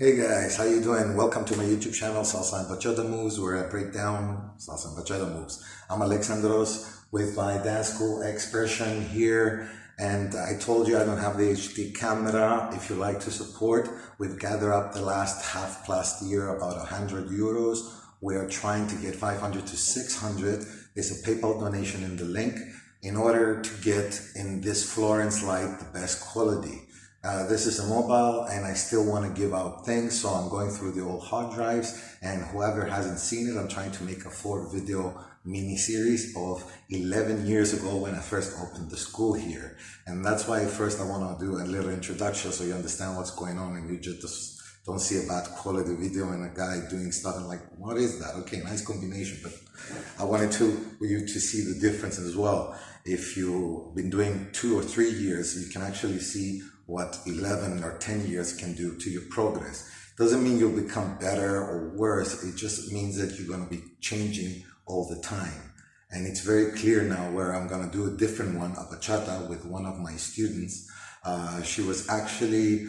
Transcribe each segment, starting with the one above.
Hey guys, how you doing? Welcome to my YouTube channel, Salsa and Bachata Moves, where I break down Salsa and Bachata moves. I'm Alexandros with my dance school expression here, and I told you I don't have the HD camera. If you like to support, we've gathered up the last half past year about 100 euros. We are trying to get 500 to 600. There's a PayPal donation in the link in order to get in this Florence light the best quality. This is a mobile and I still want to give out things, so I'm going through the old hard drives, and whoever hasn't seen it, I'm trying to make a 4-video mini-series of 11 years ago when I first opened the school here. And that's why first I want to do a little introduction so you understand what's going on and you just don't see a bad quality video and a guy doing stuff and like, what is that? Okay, nice combination, but I wanted you to see the difference as well. If you've been doing 2 or 3 years, you can actually see what 11 or 10 years can do to your progress. Doesn't mean you'll become better or worse. It just means that you're going to be changing all the time. And it's very clear now where I'm going to do a different one, a bachata with one of my students. She was actually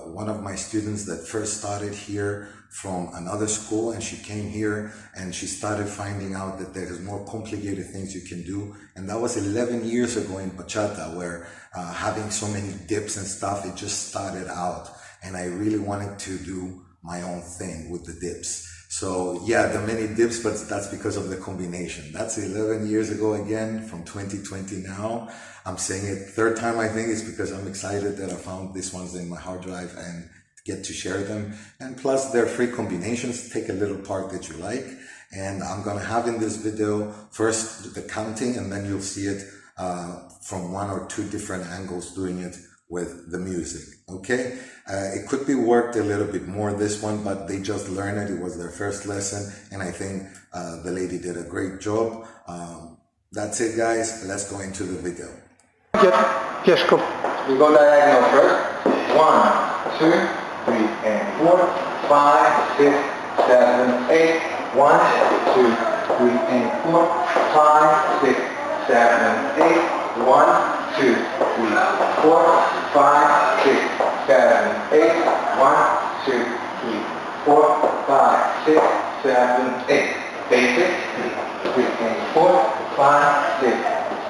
one of my students that first started here from another school, and she came here and she started finding out that there's more complicated things you can do. And that was 11 years ago in bachata, where having so many dips and stuff, it just started out. And I really wanted to do my own thing with the dips. So yeah, the many dips, but that's because of the combination. That's 11 years ago again, from 2020 now. I'm saying it third time, I think, is because I'm excited that I found these ones in my hard drive and get to share them. And plus they're free combinations. Take a little part that you like. And I'm gonna have in this video first the counting, and then you'll see it from 1 or 2 different angles doing it with the music, okay? It could be worked a little bit more, this one, but they just learned it. It was their first lesson, and I think the lady did a great job. That's it, guys. Let's go into the video. Yes, go. We go diagonal first. 1, 2, 3, and 4, 5, 6, 7, 8. 1, 2, 3, and 4, 5, 6, 7, 8. 1, 2, 3, 4, 5, 6, 7, 8. 1, 2, 3, 4, 5, 6, 7, 8. Basic. 3, and 4, 5, 6,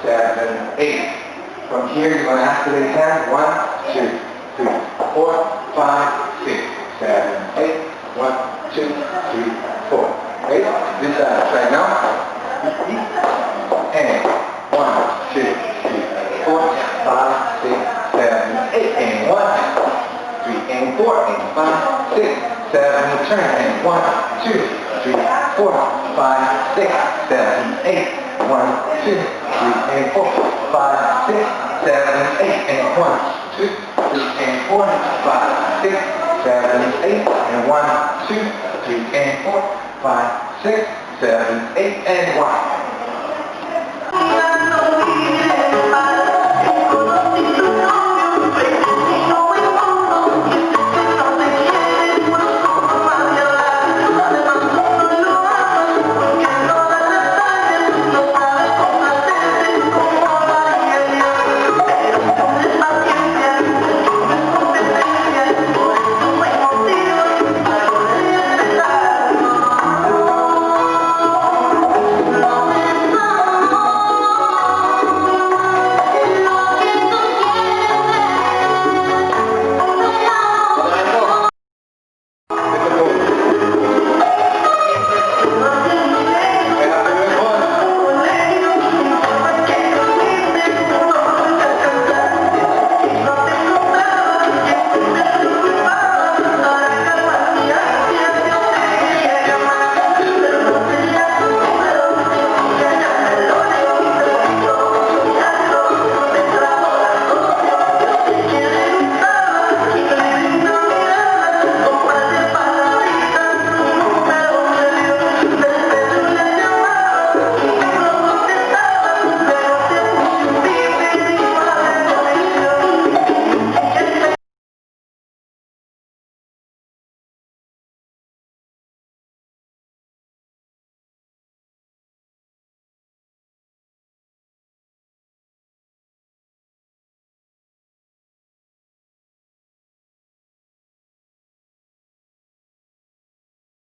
7, 8. From here, you're going to activate hands. 1, 2, 3, 4, 5, 6, 7, 8. 1, 2, 3, 4. Okay? This side right now. And 1, 2, 3, 4, 5, 6, 7, 8. And 1, 3, and 4, and 5, 6, 7. Turn. And 1, 2, 3, 4, 5, 6, 7, 8. 1, 2, 3, and 4, 5, 6, 7, 8. And 1, 2, 3, and 4, 5, 6, 7, 8. And 1, 2, 3, and 4, 5, 6, 7, 8. And 1.